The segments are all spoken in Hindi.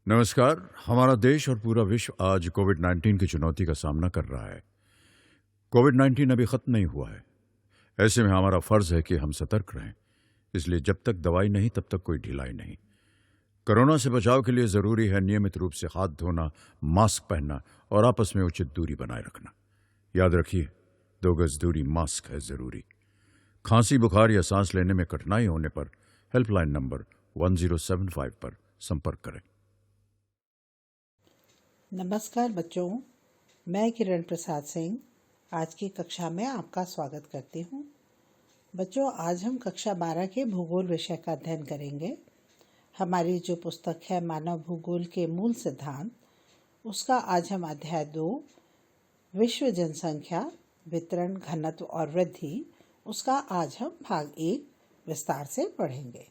नमस्कार। हमारा देश और पूरा विश्व आज कोविड-19 की चुनौती का सामना कर रहा है। कोविड-19 अभी खत्म नहीं हुआ है। ऐसे में हमारा फर्ज है कि हम सतर्क रहें। इसलिए जब तक दवाई नहीं तब तक कोई ढिलाई नहीं। कोरोना से बचाव के लिए जरूरी है नियमित रूप से हाथ धोना, मास्क पहनना और आपस में उचित दूरी बनाए रखना। याद रखिए, 2 गज दूरी मास्क है जरूरी। खांसी, बुखार या सांस लेने में कठिनाई होने पर हेल्पलाइन नंबर 1075 पर संपर्क करें। नमस्कार बच्चों, मैं किरण प्रसाद सिंह आज की कक्षा में आपका स्वागत करती हूँ। बच्चों, आज हम कक्षा 12 के भूगोल विषय का अध्ययन करेंगे। हमारी जो पुस्तक है मानव भूगोल के मूल सिद्धांत, उसका आज हम अध्याय 2 विश्व जनसंख्या वितरण, घनत्व और वृद्धि, उसका आज हम भाग 1 विस्तार से पढ़ेंगे।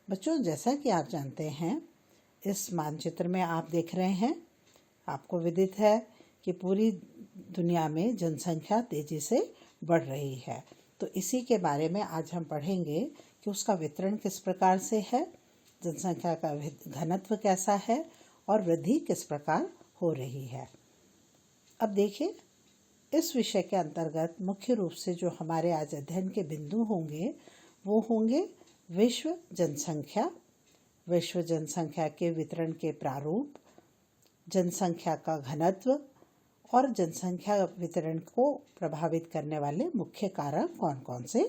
बच्चों, जैसा कि आप जानते हैं, इस मानचित्र में आप देख रहे हैं, आपको विदित है कि पूरी दुनिया में जनसंख्या तेजी से बढ़ रही है। तो इसी के बारे में आज हम पढ़ेंगे कि उसका वितरण किस प्रकार से है, जनसंख्या का घनत्व कैसा है और वृद्धि किस प्रकार हो रही है। अब देखिए, इस विषय के अंतर्गत मुख्य रूप से जो हमारे आज अध्ययन के बिंदु होंगे वो होंगे विश्व जनसंख्या, विश्व जनसंख्या के वितरण के प्रारूप, जनसंख्या का घनत्व और जनसंख्या वितरण को प्रभावित करने वाले मुख्य कारक कौन कौन से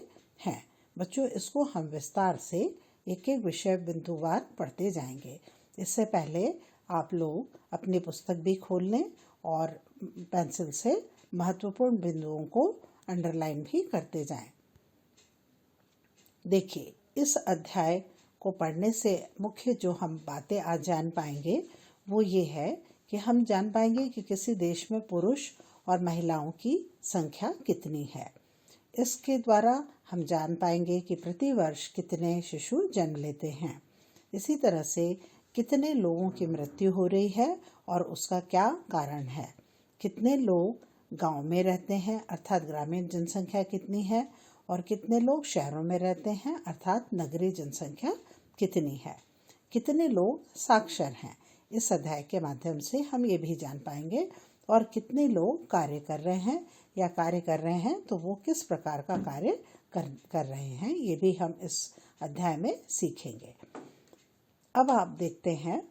हैं। बच्चों, इसको हम विस्तार से एक एक विषय बिंदुवार पढ़ते जाएंगे। इससे पहले आप लोग अपनी पुस्तक भी खोल लें और पेंसिल से महत्वपूर्ण बिंदुओं को अंडरलाइन भी करते जाएं। देखिए, इस अध्याय को पढ़ने से मुख्य जो हम बातें आज जान पाएंगे वो ये है कि हम जान पाएंगे कि किसी देश में पुरुष और महिलाओं की संख्या कितनी है। इसके द्वारा हम जान पाएंगे कि प्रति वर्ष कितने शिशु जन्म लेते हैं। इसी तरह से कितने लोगों की मृत्यु हो रही है और उसका क्या कारण है। कितने लोग गांव में रहते हैं अर्थात ग्रामीण जनसंख्या कितनी है, और कितने लोग शहरों में रहते हैं अर्थात नगरीय जनसंख्या कितनी है। कितने लोग साक्षर हैं, इस अध्याय के माध्यम से हम ये भी जान पाएंगे। और कितने लोग कार्य कर रहे हैं या कार्य कर रहे हैं तो वो किस प्रकार का कार्य कर रहे हैं, ये भी हम इस अध्याय में सीखेंगे। अब आप देखते हैं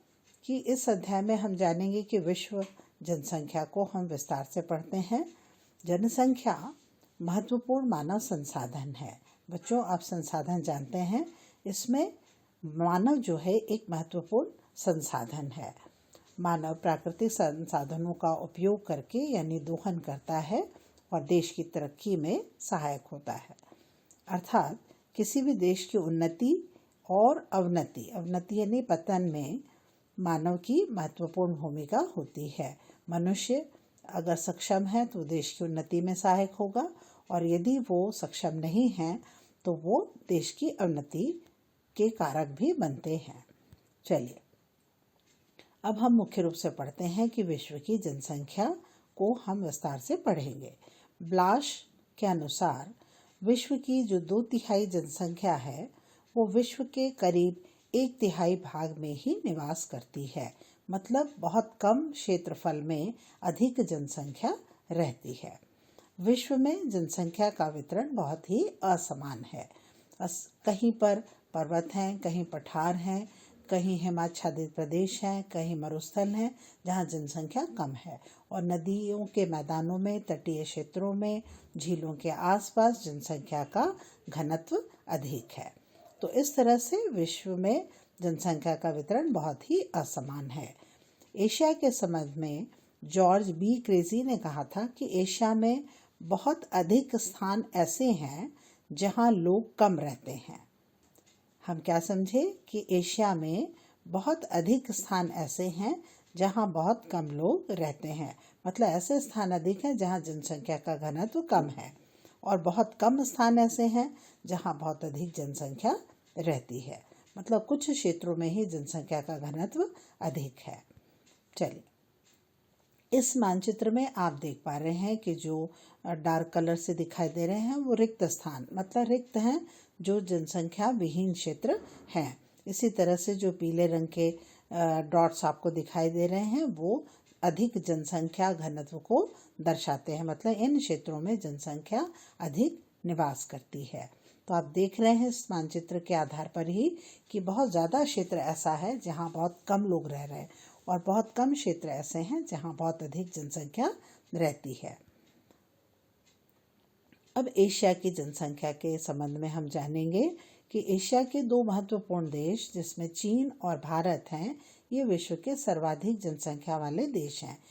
कि इस अध्याय में हम जानेंगे कि विश्व जनसंख्या को हम विस्तार से पढ़ते हैं। जनसंख्या महत्वपूर्ण मानव संसाधन है। बच्चों, आप संसाधन जानते हैं, इसमें मानव जो है एक महत्वपूर्ण संसाधन है। मानव प्राकृतिक संसाधनों का उपयोग करके यानी दोहन करता है और देश की तरक्की में सहायक होता है। अर्थात किसी भी देश की उन्नति और अवनति यानी पतन में मानव की महत्वपूर्ण भूमिका होती है। मनुष्य अगर सक्षम है तो देश की उन्नति में सहायक होगा, और यदि वो सक्षम नहीं है तो वो देश की अवनति के कारक भी बनते हैं। चलिए, अब हम मुख्य रूप से पढ़ते हैं कि विश्व की जनसंख्या को हम विस्तार से पढ़ेंगे। ब्लाश के अनुसार विश्व की जो 2/3 जनसंख्या है वो विश्व के करीब 1/3 भाग में ही निवास करती है। मतलब बहुत कम क्षेत्रफल में अधिक जनसंख्या रहती है। विश्व में जनसंख्या का वितरण बहुत ही असमान है। कहीं पर पर्वत हैं, कहीं पठार हैं, कहीं हिमाच्छादित प्रदेश हैं, कहीं मरुस्थल हैं जहाँ जनसंख्या कम है, और नदियों के मैदानों में, तटीय क्षेत्रों में, झीलों के आसपास जनसंख्या का घनत्व अधिक है। तो इस तरह से विश्व में जनसंख्या का वितरण बहुत ही असमान है। एशिया के संबंध में जॉर्ज बी क्रेजी ने कहा था कि एशिया में बहुत अधिक स्थान ऐसे हैं जहाँ लोग कम रहते हैं। हम क्या समझे कि एशिया में बहुत अधिक स्थान ऐसे हैं जहाँ बहुत कम लोग रहते हैं। मतलब ऐसे स्थान अधिक हैं जहाँ जनसंख्या का घनत्व कम है, और बहुत कम स्थान ऐसे हैं जहाँ बहुत अधिक जनसंख्या रहती है। मतलब कुछ क्षेत्रों में ही जनसंख्या का घनत्व अधिक है। चलिए, इस मानचित्र में आप देख पा रहे हैं कि जो डार्क कलर से दिखाई दे रहे हैं वो रिक्त स्थान, मतलब रिक्त हैं जो जनसंख्या विहीन क्षेत्र हैं। इसी तरह से जो पीले रंग के डॉट्स आपको दिखाई दे रहे हैं वो अधिक जनसंख्या घनत्व को दर्शाते हैं, मतलब इन क्षेत्रों में जनसंख्या अधिक निवास करती है। तो आप देख रहे हैं इस मानचित्र के आधार पर ही कि बहुत ज़्यादा क्षेत्र ऐसा है जहाँ बहुत कम लोग रह रहे हैं और बहुत कम क्षेत्र ऐसे हैं जहाँ बहुत अधिक जनसंख्या रहती है। अब एशिया की जनसंख्या के संबंध में हम जानेंगे कि एशिया के दो महत्वपूर्ण देश जिसमें चीन और भारत हैं, ये विश्व के सर्वाधिक जनसंख्या वाले देश हैं।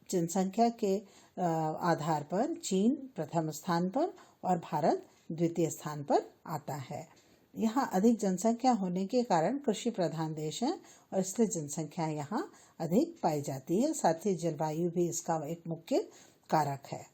जनसंख्या के आधार पर चीन प्रथम स्थान पर और भारत द्वितीय स्थान पर आता है। यहाँ अधिक जनसंख्या होने के कारण कृषि प्रधान देश है और इसलिए जनसंख्या यहाँ अधिक पाई जाती है। साथ ही जलवायु भी इसका एक मुख्य कारक है।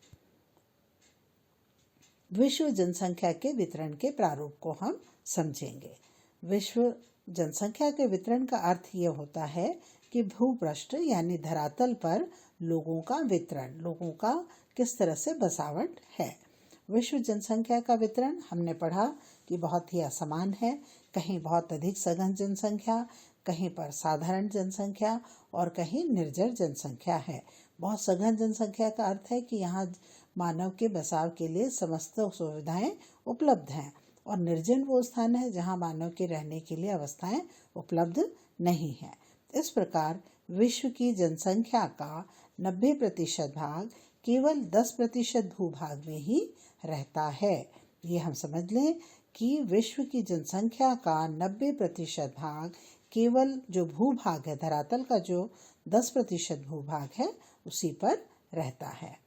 विश्व जनसंख्या के वितरण के प्रारूप को हम समझेंगे। विश्व जनसंख्या के वितरण का अर्थ ये होता है कि भूपृष्ठ यानी धरातल पर लोगों का वितरण, लोगों का किस तरह से बसावट है। विश्व जनसंख्या का वितरण हमने पढ़ा कि बहुत ही असमान है। कहीं बहुत अधिक सघन जनसंख्या, कहीं पर साधारण जनसंख्या और कहीं निर्जर जनसंख्या है। बहुत सघन जनसंख्या का अर्थ है कि यहाँ मानव के बसाव के लिए समस्त सुविधाएं उपलब्ध हैं और निर्जन वो स्थान है जहाँ मानव के रहने के लिए अवस्थाएं उपलब्ध नहीं है। इस प्रकार विश्व की जनसंख्या का 90% भाग केवल 10% भूभाग में ही रहता है। ये हम समझ लें कि विश्व की जनसंख्या का 90% भाग केवल जो भूभाग है, धरातल का जो 10% भूभाग है उसी पर रहता है।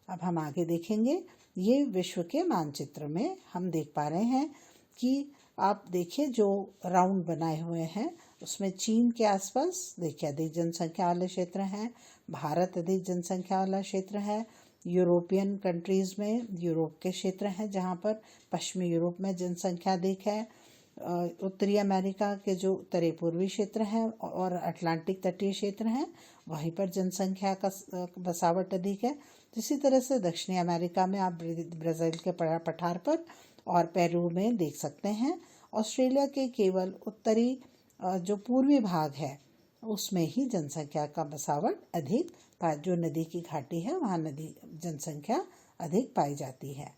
अब हम आगे देखेंगे। ये विश्व के मानचित्र में हम देख पा रहे हैं कि आप देखिए जो राउंड बनाए हुए हैं उसमें चीन के आसपास देखिए अधिक जनसंख्या वाले क्षेत्र हैं, भारत अधिक जनसंख्या वाला क्षेत्र है, यूरोपियन कंट्रीज़ में यूरोप के क्षेत्र हैं जहाँ पर पश्चिमी यूरोप में जनसंख्या अधिक है, उत्तरी अमेरिका के जो उत्तरी पूर्वी क्षेत्र हैं और अटलांटिक तटीय क्षेत्र हैं वहीं पर जनसंख्या का बसावट अधिक है। इसी तरह से दक्षिणी अमेरिका में आप ब्राज़ील के पठार पर और पेरू में देख सकते हैं। ऑस्ट्रेलिया के केवल उत्तरी जो पूर्वी भाग है उसमें ही जनसंख्या का बसावट अधिक, जो नदी की घाटी है वहाँ नदी जनसंख्या अधिक पाई जाती है।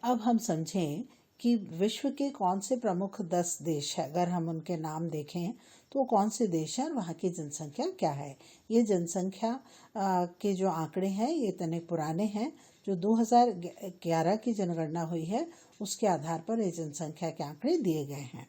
अब हम समझें कि विश्व के कौन से प्रमुख 10 देश है, अगर हम उनके नाम देखें तो कौन से देश हैं और वहाँ की जनसंख्या क्या है। ये जनसंख्या के जो आंकड़े हैं ये इतने पुराने हैं, जो 2011 की जनगणना हुई है उसके आधार पर ये जनसंख्या के आंकड़े दिए गए हैं।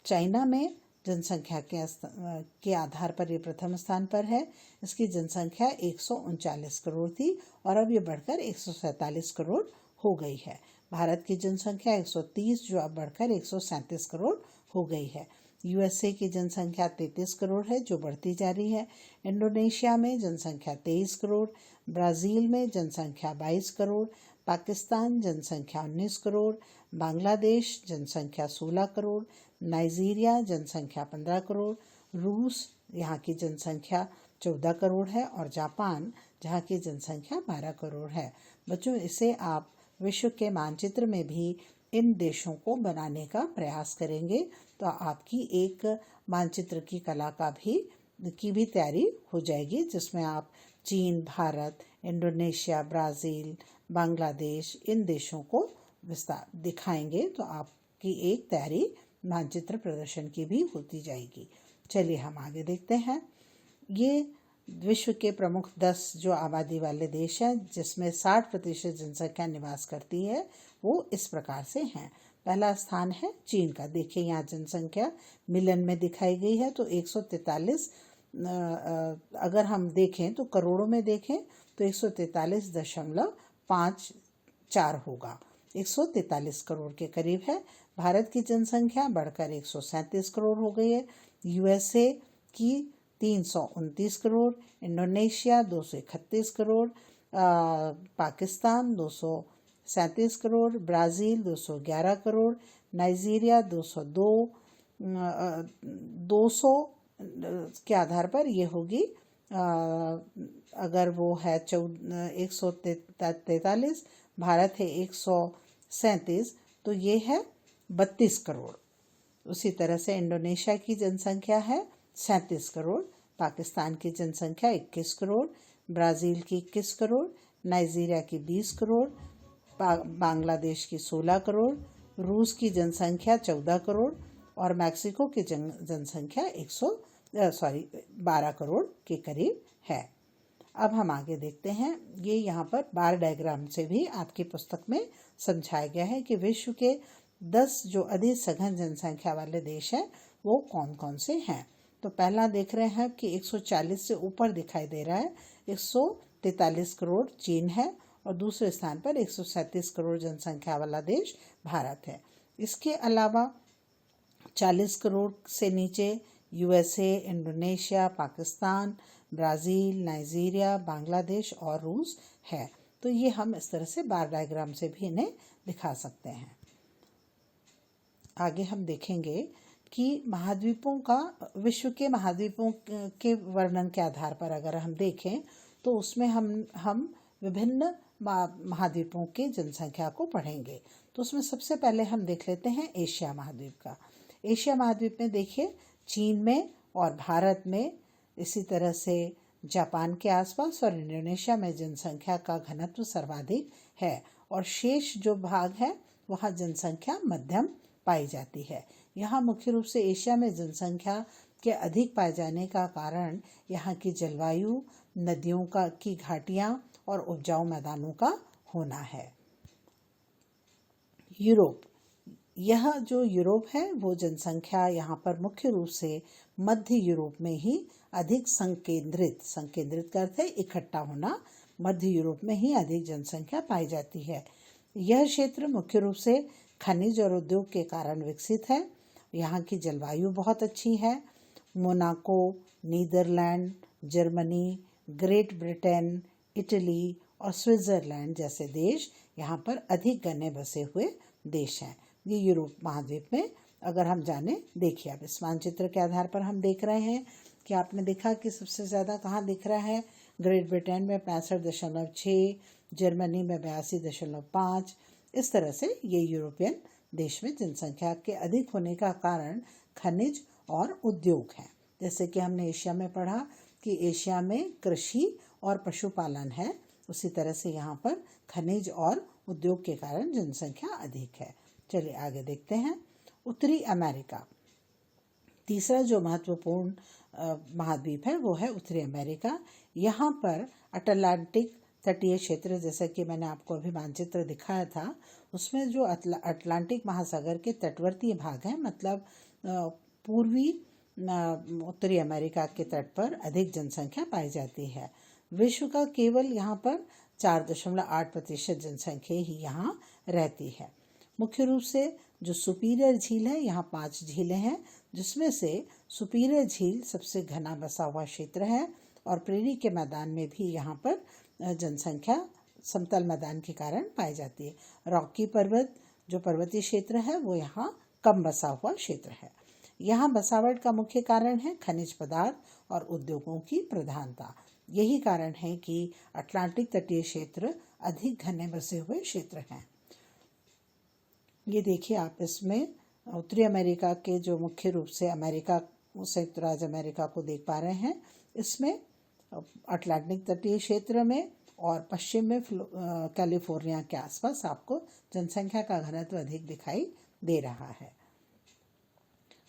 चाइना में जनसंख्या के आधार पर ये प्रथम स्थान पर है। इसकी जनसंख्या 139 करोड़ थी और अब ये बढ़कर 147 करोड़ हो गई है। भारत की जनसंख्या 130 जो अब बढ़कर 137 करोड़ हो गई है। यूएसए की जनसंख्या 33 करोड़ है जो बढ़ती जा रही है। इंडोनेशिया में जनसंख्या 23 करोड़, ब्राज़ील में जनसंख्या 22 करोड़, पाकिस्तान जनसंख्या 19 करोड़, बांग्लादेश जनसंख्या 16 करोड़, नाइजीरिया जनसंख्या 15 करोड़, रूस यहाँ की जनसंख्या 14 करोड़ है और जापान जहाँ की जनसंख्या 12 करोड़ है। बच्चों, इसे आप विश्व के मानचित्र में भी इन देशों को बनाने का प्रयास करेंगे तो आपकी एक मानचित्र की कला की भी तैयारी हो जाएगी, जिसमें आप चीन, भारत, इंडोनेशिया, ब्राज़ील, बांग्लादेश इन देशों को विस्तार दिखाएंगे तो आपकी एक तैयारी मानचित्र प्रदर्शन की भी होती जाएगी। चलिए हम आगे देखते हैं। ये विश्व के प्रमुख 10 जो आबादी वाले देश हैं जिसमें 60% जनसंख्या निवास करती है वो इस प्रकार से हैं। पहला स्थान है चीन का। देखिए यहाँ जनसंख्या मिलियन में दिखाई गई है तो 143, अगर हम देखें तो करोड़ों में देखें तो 143.54 होगा, 143 करोड़ के करीब है। भारत की जनसंख्या बढ़कर 137 करोड़ हो गई है। यूएसए की 329 crore, Indonesia 231 crore, Pakistan 237 crore, Brazil 211 crore, Nigeria 200 के आधार पर ये होगी, अगर वो है 143, भारत है 137 तो ये है 32 करोड़। उसी तरह से इंडोनेशिया की जनसंख्या है 37 करोड़, पाकिस्तान की जनसंख्या 21 करोड़, ब्राज़ील की 21 करोड़, नाइजीरिया की 20 करोड़, बांग्लादेश की 16 करोड़, रूस की जनसंख्या 14 करोड़ और मैक्सिको की जनसंख्या 12 करोड़ के करीब है। अब हम आगे देखते हैं। ये यहाँ पर बार डायग्राम से भी आपकी पुस्तक में समझाया गया है कि विश्व के 10 जो अधिक सघन जनसंख्या वाले देश हैं वो कौन कौन से हैं। तो पहला देख रहे हैं कि 140 से ऊपर दिखाई दे रहा है, 143 करोड़ चीन है और दूसरे स्थान पर 137 करोड़ जनसंख्या वाला देश भारत है। इसके अलावा 40 करोड़ से नीचे USA, Indonesia, Pakistan, Brazil, Nigeria, Bangladesh और रूस है। तो ये हम इस तरह से बार डायग्राम से भी इन्हें दिखा सकते हैं। आगे हम देखेंगे कि महाद्वीपों का, विश्व के महाद्वीपों के वर्णन के आधार पर अगर हम देखें तो उसमें हम विभिन्न महाद्वीपों की जनसंख्या को पढ़ेंगे। तो उसमें सबसे पहले हम देख लेते हैं एशिया महाद्वीप का। एशिया महाद्वीप में देखिए चीन में और भारत में, इसी तरह से जापान के आसपास और इंडोनेशिया में जनसंख्या का घनत्व सर्वाधिक है और शेष जो भाग है वहाँ जनसंख्या मध्यम पाई जाती है। यहाँ मुख्य रूप से एशिया में जनसंख्या के अधिक पाए जाने का कारण यहाँ की जलवायु, नदियों की घाटियाँ और उपजाऊ मैदानों का होना है। यूरोप, यह जो यूरोप है वो जनसंख्या यहाँ पर मुख्य रूप से मध्य यूरोप में ही अधिक संकेंद्रित का अर्थ है इकट्ठा होना, मध्य यूरोप में ही अधिक जनसंख्या पाई जाती है। यह क्षेत्र मुख्य रूप से खनिज और उद्योग के कारण विकसित है। यहाँ की जलवायु बहुत अच्छी है। Monaco, Netherland, Germany, Great Britain, Italy और स्विट्जरलैंड जैसे देश यहाँ पर अधिक घने बसे हुए देश हैं। ये यूरोप महाद्वीप में अगर हम जाने, देखिए अब इस मानचित्र के आधार पर हम देख रहे हैं कि आपने देखा कि सबसे ज़्यादा कहाँ दिख रहा है, ग्रेट ब्रिटेन में 65.6, जर्मनी में 82.5। इस तरह से ये यूरोपियन देश में जनसंख्या के अधिक होने का कारण खनिज और उद्योग है। जैसे कि हमने एशिया में पढ़ा कि एशिया में कृषि और पशुपालन है, उसी तरह से यहाँ पर खनिज और उद्योग के कारण जनसंख्या अधिक है। चलिए आगे देखते हैं। उत्तरी अमेरिका, तीसरा जो महत्वपूर्ण महाद्वीप है वो है उत्तरी अमेरिका। यहाँ पर अटलांटिक तटीय क्षेत्र, जैसा कि मैंने आपको अभी मानचित्र दिखाया था, उसमें जो अटलांटिक महासागर के तटवर्ती भाग हैं, मतलब पूर्वी उत्तरी अमेरिका के तट पर अधिक जनसंख्या पाई जाती है। विश्व का केवल यहाँ पर 4.8% जनसंख्या ही यहाँ रहती है। मुख्य रूप से जो सुपीरियर झील है, यहाँ 5 झीलें हैं, जिसमें से सुपीरियर झील सबसे घना बसा हुआ क्षेत्र है और प्रेरी के मैदान में भी यहाँ पर जनसंख्या समतल मैदान के कारण पाई जाती है। रॉकी पर्वत जो पर्वतीय क्षेत्र है वो यहाँ कम बसा हुआ क्षेत्र है। यहाँ बसावट का मुख्य कारण है खनिज पदार्थ और उद्योगों की प्रधानता। यही कारण है कि अटलांटिक तटीय क्षेत्र अधिक घने बसे हुए क्षेत्र हैं। ये देखिए आप इसमें उत्तरी अमेरिका के जो मुख्य रूप से अमेरिका, संयुक्त राज्य अमेरिका को देख पा रहे हैं। इसमें अटलांटिक तटीय क्षेत्र में और पश्चिम में कैलिफोर्निया के आसपास आपको जनसंख्या का घनत्व अधिक दिखाई दे रहा है।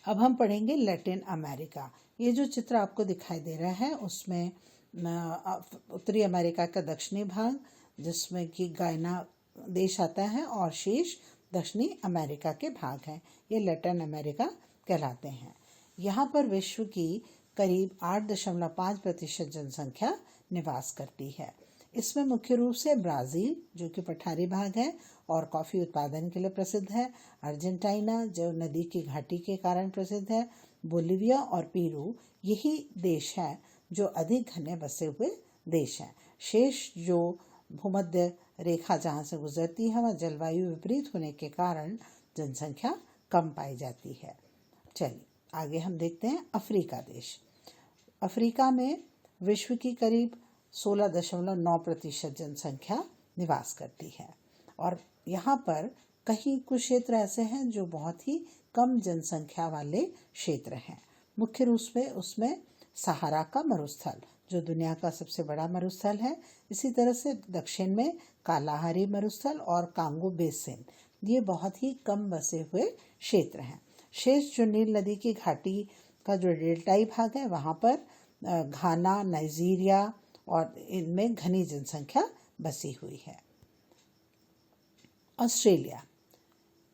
अब हम पढ़ेंगे लैटिन अमेरिका। ये जो चित्र आपको दिखाई दे रहा है उसमें उत्तरी अमेरिका का दक्षिणी भाग, जिसमें कि गायना देश आता है, और शेष दक्षिणी अमेरिका के भाग हैं, ये लैटिन अमेरिका कहलाते हैं। यहाँ पर विश्व की करीब 8.5% जनसंख्या निवास करती है। इसमें मुख्य रूप से ब्राज़ील जो कि पठारी भाग है और कॉफ़ी उत्पादन के लिए प्रसिद्ध है, अर्जेंटीना जो नदी की घाटी के कारण प्रसिद्ध है, बोलिविया और पेरू यही देश हैं जो अधिक घने बसे हुए देश हैं। शेष जो भूमध्य रेखा जहाँ से गुजरती है वह जलवायु विपरीत होने के कारण जनसंख्या कम पाई जाती है। चलिए आगे हम देखते हैं अफ्रीका देश। अफ्रीका में विश्व की करीब 16.9% जनसंख्या निवास करती है और यहाँ पर कहीं कुछ क्षेत्र ऐसे हैं जो बहुत ही कम जनसंख्या वाले क्षेत्र हैं। मुख्य रूप से उसमें सहारा का मरुस्थल जो दुनिया का सबसे बड़ा मरुस्थल है, इसी तरह से दक्षिण में कालाहारी मरुस्थल और कांगो बेसिन, ये बहुत ही कम बसे हुए क्षेत्र हैं। शेष जो नील नदी की घाटी का जो डेल्टाई भाग है वहाँ पर घाना, नाइजीरिया और इनमें घनी जनसंख्या बसी हुई है। ऑस्ट्रेलिया,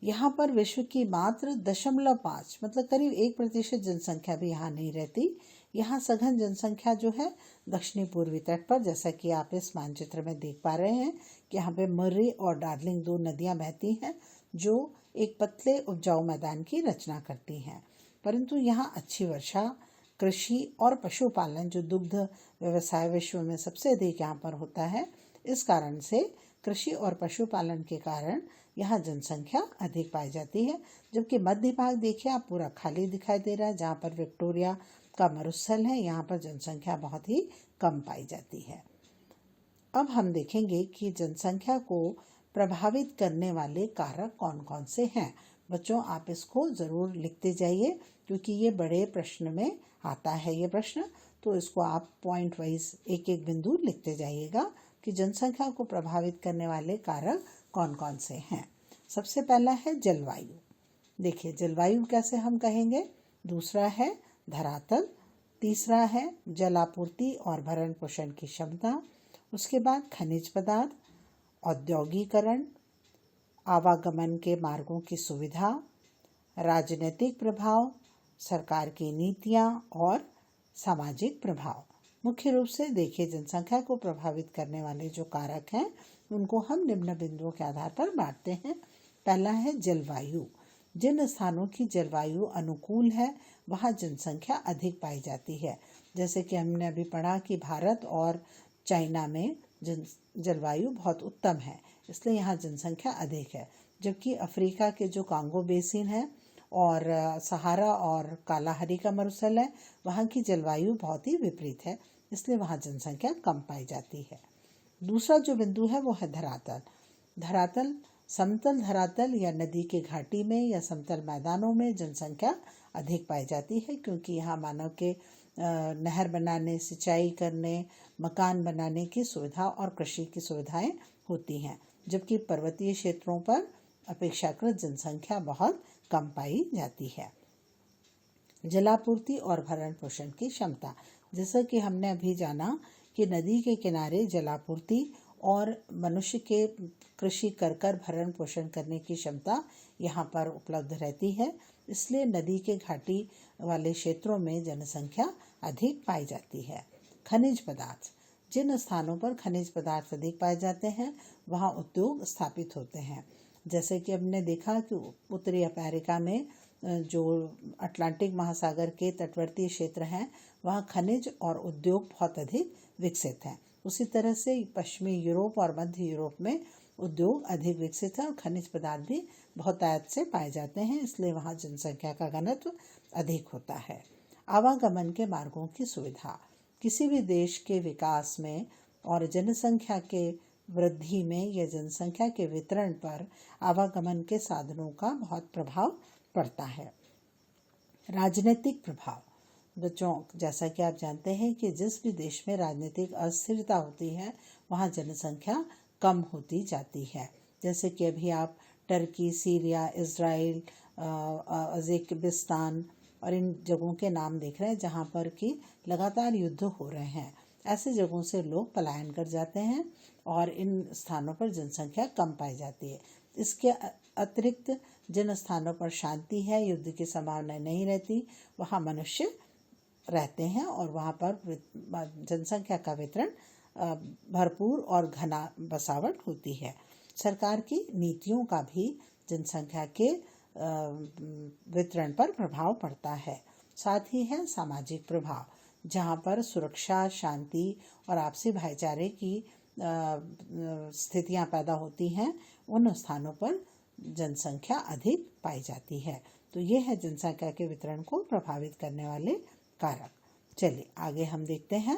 यहाँ पर विश्व की मात्र 0.5 मतलब करीब 1% जनसंख्या भी यहाँ नहीं रहती। यहाँ सघन जनसंख्या जो है दक्षिणी पूर्वी तट पर, जैसा कि आप इस मानचित्र में देख पा रहे हैं कि यहाँ पे मर्री और डार्लिंग दो नदियाँ बहती हैं जो एक पतले उपजाऊ मैदान की रचना करती हैं। परंतु यहाँ अच्छी वर्षा, कृषि और पशुपालन जो दुग्ध व्यवसाय विश्व में सबसे अधिक यहाँ पर होता है, इस कारण से कृषि और पशुपालन के कारण यहाँ जनसंख्या अधिक पाई जाती है। जबकि मध्य भाग देखिए आप पूरा खाली दिखाई दे रहा है, जहाँ पर विक्टोरिया का मरुस्थल है, यहाँ पर जनसंख्या बहुत ही कम पाई जाती है। अब हम देखेंगे कि जनसंख्या को प्रभावित करने वाले कारक कौन कौन से हैं। बच्चों आप इसको ज़रूर लिखते जाइए क्योंकि ये बड़े प्रश्न में आता है ये प्रश्न, तो इसको आप पॉइंट वाइज एक एक बिंदु लिखते जाइएगा कि जनसंख्या को प्रभावित करने वाले कारक कौन कौन से हैं। सबसे पहला है जलवायु। देखिए जलवायु कैसे हम कहेंगे। दूसरा है धरातल। तीसरा है जलापूर्ति और भरण पोषण की क्षमता। उसके बाद खनिज पदार्थ, औद्योगिकरण, आवागमन के मार्गों की सुविधा, राजनीतिक प्रभाव, सरकार की नीतियाँ और सामाजिक प्रभाव। मुख्य रूप से देखिए जनसंख्या को प्रभावित करने वाले जो कारक हैं उनको हम निम्न बिंदुओं के आधार पर बांटते हैं। पहला है जलवायु। जिन स्थानों की जलवायु अनुकूल है वहाँ जनसंख्या अधिक पाई जाती है। जैसे कि हमने अभी पढ़ा कि भारत और चाइना में जलवायु बहुत उत्तम है, इसलिए यहाँ जनसंख्या अधिक है। जबकि अफ्रीका के जो कांगो बेसिन है और सहारा और कालाहारी का मरुस्थल है, वहाँ की जलवायु बहुत ही विपरीत है, इसलिए वहाँ जनसंख्या कम पाई जाती है। दूसरा जो बिंदु है वो है धरातल। धरातल समतल धरातल या नदी के घाटी में या समतल मैदानों में जनसंख्या अधिक पाई जाती है, क्योंकि यहाँ मानव के नहर बनाने, सिंचाई करने, मकान बनाने की सुविधा और कृषि की सुविधाएं होती हैं। जबकि पर्वतीय क्षेत्रों पर अपेक्षाकृत जनसंख्या बहुत कम पाई जाती है। जलापूर्ति और भरण पोषण की क्षमता, जैसा कि हमने अभी जाना कि नदी के किनारे जलापूर्ति और मनुष्य के कृषि कर भरण पोषण करने की क्षमता यहाँ पर उपलब्ध रहती है, इसलिए नदी के घाटी वाले क्षेत्रों में जनसंख्या अधिक पाई जाती है। खनिज पदार्थ, जिन स्थानों पर खनिज पदार्थ अधिक पाए जाते हैं वहाँ उद्योग स्थापित होते हैं। जैसे कि हमने देखा कि उत्तरी अमेरिका में जो अटलांटिक महासागर के तटवर्ती क्षेत्र हैं वहाँ खनिज और उद्योग बहुत अधिक विकसित हैं। उसी तरह से पश्चिमी यूरोप और मध्य यूरोप में उद्योग अधिक विकसित है और खनिज पदार्थ भी बहुतायत से पाए जाते हैं, इसलिए वहाँ जनसंख्या का घनत्व अधिक होता है। आवागमन के मार्गों की सुविधा, किसी भी देश के विकास में और जनसंख्या के वृद्धि में या जनसंख्या के वितरण पर आवागमन के साधनों का बहुत प्रभाव पड़ता है। राजनीतिक प्रभाव, बच्चों जैसा कि आप जानते हैं कि जिस भी देश में राजनीतिक अस्थिरता होती है वहाँ जनसंख्या कम होती जाती है। जैसे कि अभी आप टर्की, सीरिया, इज़राइल, उज़्बेकिस्तान और इन जगहों के नाम देख रहे हैं जहाँ पर कि लगातार युद्ध हो रहे हैं। ऐसे जगहों से लोग पलायन कर जाते हैं और इन स्थानों पर जनसंख्या कम पाई जाती है। इसके अतिरिक्त जिन स्थानों पर शांति है, युद्ध की संभावना नहीं रहती, वहाँ मनुष्य रहते हैं और वहाँ पर जनसंख्या का वितरण भरपूर और घना बसावट होती है। सरकार की नीतियों का भी जनसंख्या के वितरण पर प्रभाव पड़ता है। साथ ही है सामाजिक प्रभाव, जहाँ पर सुरक्षा, शांति और आपसी भाईचारे की स्थितियाँ पैदा होती हैं, उन स्थानों पर जनसंख्या अधिक पाई जाती है। तो ये है जनसंख्या के वितरण को प्रभावित करने वाले कारक। चलिए आगे हम देखते हैं।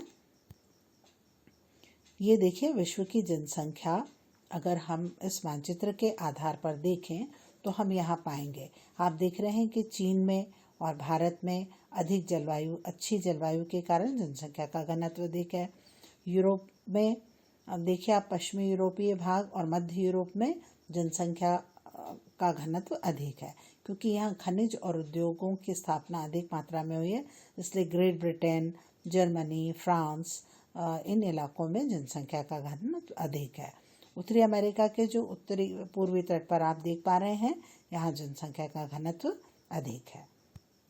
ये देखिए विश्व की जनसंख्या अगर हम इस मानचित्र के आधार पर देखें तो हम यहाँ पाएंगे, आप देख रहे हैं कि चीन में और भारत में अच्छी जलवायु के कारण जनसंख्या का घनत्व अधिक है। यूरोप में देखिए आप, पश्चिमी यूरोपीय भाग और मध्य यूरोप में जनसंख्या का घनत्व अधिक है, क्योंकि यहाँ खनिज और उद्योगों की स्थापना अधिक मात्रा में हुई है, इसलिए ग्रेट ब्रिटेन, जर्मनी, फ्रांस, इन इलाकों में जनसंख्या का घनत्व अधिक है। उत्तरी अमेरिका के जो उत्तरी पूर्वी तट पर आप देख पा रहे हैं, यहाँ जनसंख्या का घनत्व अधिक है।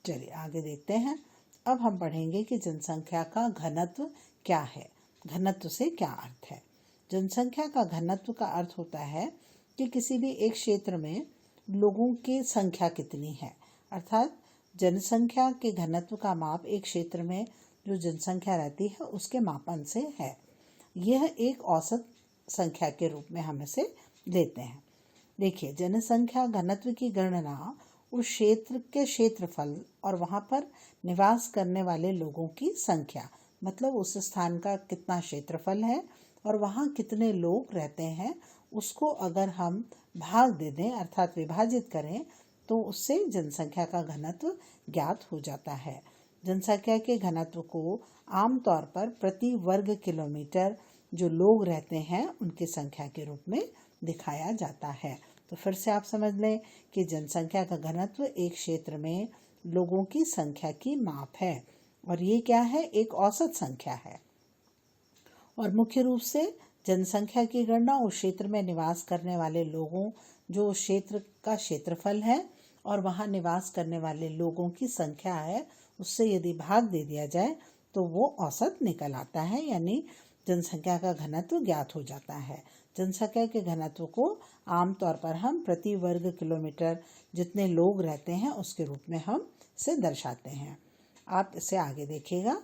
चलिए आगे देखते हैं। अब हम पढ़ेंगे कि जनसंख्या का घनत्व क्या है। घनत्व से क्या अर्थ है? जनसंख्या का घनत्व का अर्थ होता है कि किसी भी एक क्षेत्र में लोगों की संख्या कितनी है, अर्थात जनसंख्या के घनत्व का माप एक क्षेत्र में जो जनसंख्या रहती है उसके मापन से है। यह एक औसत संख्या के रूप में हम इसे लेते हैं। देखिए, जनसंख्या घनत्व की गणना उस क्षेत्र के क्षेत्रफल और वहाँ पर निवास करने वाले लोगों की संख्या, मतलब उस स्थान का कितना क्षेत्रफल है और वहाँ कितने लोग रहते हैं, उसको अगर हम भाग दे दें अर्थात विभाजित करें, तो उससे जनसंख्या का घनत्व ज्ञात हो जाता है। जनसंख्या के घनत्व को आमतौर पर प्रति वर्ग किलोमीटर जो लोग रहते हैं उनकी संख्या के रूप में दिखाया जाता है। तो फिर से आप समझ लें कि जनसंख्या का घनत्व एक क्षेत्र में लोगों की संख्या की माप है, और ये क्या है? एक औसत संख्या है। और मुख्य रूप से जनसंख्या की गणना उस क्षेत्र में निवास करने वाले लोगों, जो उस क्षेत्र का क्षेत्रफल है और वहाँ निवास करने वाले लोगों की संख्या है, उससे यदि भाग दे दिया जाए तो वो औसत निकल आता है, यानी जनसंख्या का घनत्व ज्ञात हो जाता है। जनसंख्या के घनत्व को आमतौर पर हम प्रति वर्ग किलोमीटर जितने लोग रहते हैं उसके रूप में हम इसे दर्शाते हैं। आप इसे आगे देखिएगा,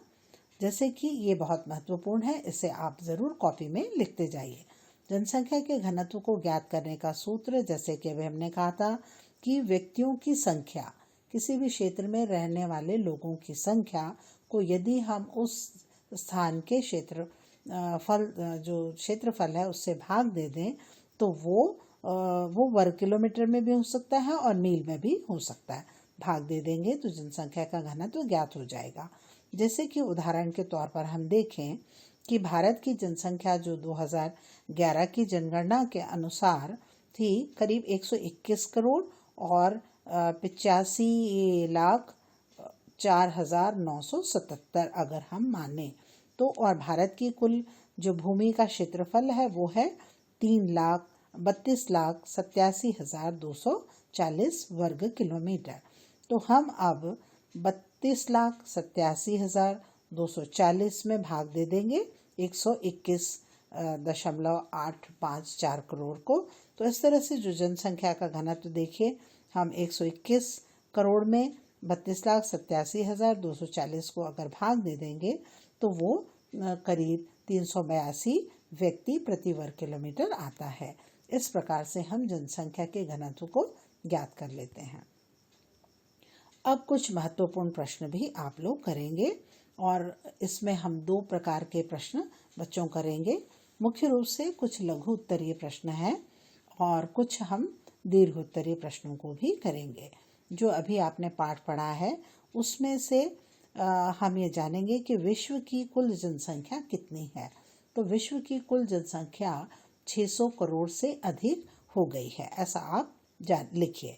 जैसे कि ये बहुत महत्वपूर्ण है, इसे आप ज़रूर कॉपी में लिखते जाइए। जनसंख्या के घनत्व को ज्ञात करने का सूत्र, जैसे कि अभी हमने कहा था कि व्यक्तियों की संख्या, किसी भी क्षेत्र में रहने वाले लोगों की संख्या को यदि हम उस स्थान के क्षेत्रफल है उससे भाग दे दें, तो वो वर्ग किलोमीटर में भी हो सकता है और मील में भी हो सकता है। भाग दे देंगे तो जनसंख्या का घनत्व ज्ञात हो जाएगा। जैसे कि उदाहरण के तौर पर हम देखें कि भारत की जनसंख्या जो 2011 की जनगणना के अनुसार थी करीब 121 करोड़ और 85,04,977 अगर हम माने तो, और भारत की कुल जो भूमि का क्षेत्रफल है वो है 3,32,87,240 वर्ग किलोमीटर। तो हम अब 32,87,240 में भाग दे देंगे 121.854 करोड़ को। तो इस तरह से जो जनसंख्या का घनत्व देखिए, हम 121 करोड़ में 32,87,240 को अगर भाग दे देंगे तो वो करीब 382 व्यक्ति प्रति वर्ग किलोमीटर आता है। इस प्रकार से हम जनसंख्या के घनत्व को ज्ञात कर लेते हैं। अब कुछ महत्वपूर्ण प्रश्न भी आप लोग करेंगे, और इसमें हम 2 प्रकार के प्रश्न बच्चों करेंगे। मुख्य रूप से कुछ लघु उत्तरीय प्रश्न हैं और कुछ हम दीर्घ उत्तरीय प्रश्नों को भी करेंगे। जो अभी आपने पाठ पढ़ा है उसमें से हम ये जानेंगे कि विश्व की कुल जनसंख्या कितनी है। तो विश्व की कुल जनसंख्या 600 करोड़ से अधिक हो गई है, ऐसा आप लिखिए।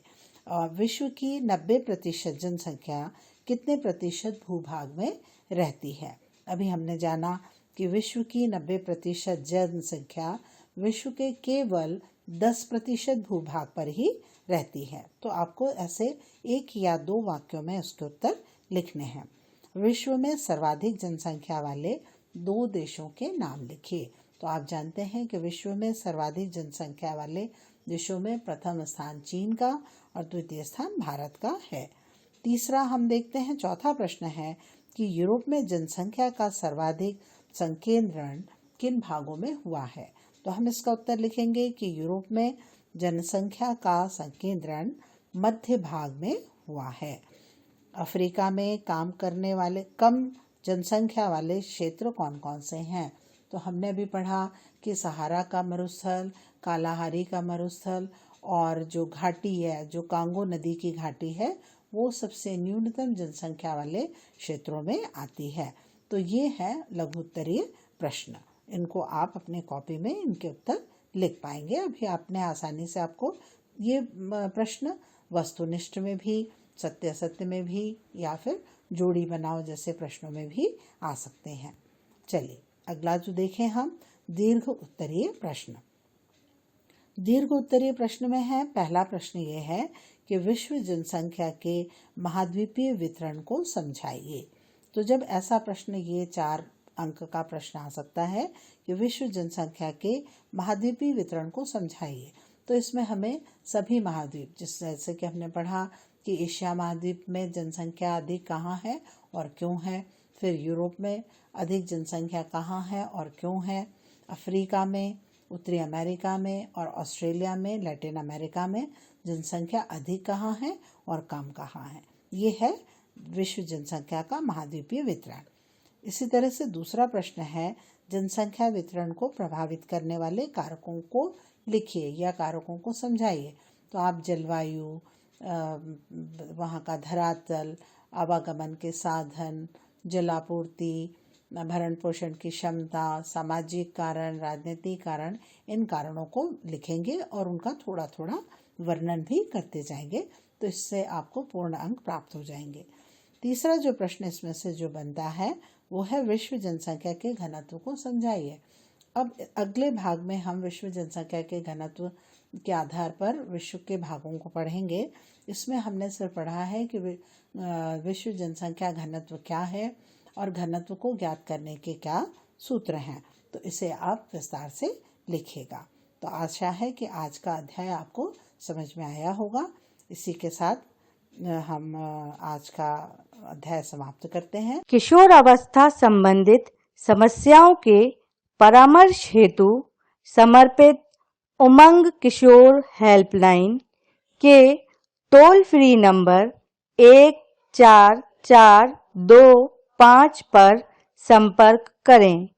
विश्व की 90% जनसंख्या कितने प्रतिशत भूभाग में रहती है? अभी हमने जाना कि विश्व की 90% जनसंख्या विश्व के केवल 10% भूभाग पर ही रहती है। तो आपको ऐसे 1 या 2 वाक्यों में उसके उत्तर लिखने हैं। विश्व में सर्वाधिक जनसंख्या वाले 2 देशों के नाम लिखिए। तो आप जानते हैं कि विश्व में सर्वाधिक जनसंख्या वाले देशों में प्रथम स्थान चीन का और द्वितीय स्थान भारत का है। तीसरा हम देखते हैं, चौथा प्रश्न है कि यूरोप में जनसंख्या का सर्वाधिक संकेंद्रण किन भागों में हुआ है? तो हम इसका उत्तर लिखेंगे कि यूरोप में जनसंख्या का संकेंद्रण मध्य भाग में हुआ है। अफ्रीका में काम करने वाले कम जनसंख्या वाले क्षेत्र कौन कौन से हैं? तो हमने भी पढ़ा कि सहारा का मरुस्थल, कालाहारी का मरुस्थल और जो घाटी है, जो कांगो नदी की घाटी है, वो सबसे न्यूनतम जनसंख्या वाले क्षेत्रों में आती है। तो ये है लघु उत्तरीय प्रश्न। इनको आप अपने कॉपी में इनके उत्तर लिख पाएंगे। अभी आपने आसानी से आपको ये प्रश्न वस्तुनिष्ठ में भी, सत्य असत्य में भी, या फिर जोड़ी बनाओ जैसे प्रश्नों में भी आ सकते हैं। चलिए अगला जो देखें हम, दीर्घ उत्तरीय प्रश्न। दीर्घ उत्तरीय प्रश्न में है, पहला प्रश्न ये है कि विश्व जनसंख्या के महाद्वीपीय वितरण को समझाइए। तो जब ऐसा प्रश्न, ये 4 अंक का प्रश्न आ सकता है कि विश्व जनसंख्या के महाद्वीपीय वितरण को समझाइए, तो इसमें हमें सभी महाद्वीप, जैसे कि हमने पढ़ा कि एशिया महाद्वीप में जनसंख्या अधिक कहाँ है और क्यों है, फिर यूरोप में अधिक जनसंख्या कहाँ है और क्यों है, अफ्रीका में, उत्तरी अमेरिका में और ऑस्ट्रेलिया में, लैटिन अमेरिका में जनसंख्या अधिक कहाँ है और कम कहाँ है। ये है विश्व जनसंख्या का महाद्वीपीय वितरण। इसी तरह से दूसरा प्रश्न है, जनसंख्या वितरण को प्रभावित करने वाले कारकों को लिखिए या कारकों को समझाइए। तो आप जलवायु, वहाँ का धरातल, आवागमन के साधन, जलापूर्ति, भरण पोषण की क्षमता, सामाजिक कारण, राजनीतिक कारण, इन कारणों को लिखेंगे और उनका थोड़ा थोड़ा वर्णन भी करते जाएंगे। तो इससे आपको पूर्ण अंक प्राप्त हो जाएंगे। तीसरा जो प्रश्न इसमें से जो बनता है वो है विश्व जनसंख्या के घनत्व को समझाइए। अब अगले भाग में हम विश्व जनसंख्या के घनत्व के आधार पर विश्व के भागों को पढ़ेंगे। इसमें हमने सिर्फ पढ़ा है कि विश्व जनसंख्या घनत्व क्या है और घनत्व को ज्ञात करने के क्या सूत्र हैं। तो इसे आप विस्तार से लिखिएगा। तो आशा है कि आज का अध्याय आपको समझ में आया होगा। इसी के साथ हम आज का अध्याय समाप्त करते हैं। किशोर अवस्था संबंधित समस्याओं के परामर्श हेतु समर्पित उमंग किशोर हेल्पलाइन के टोल फ्री नंबर 144225 पर संपर्क करें।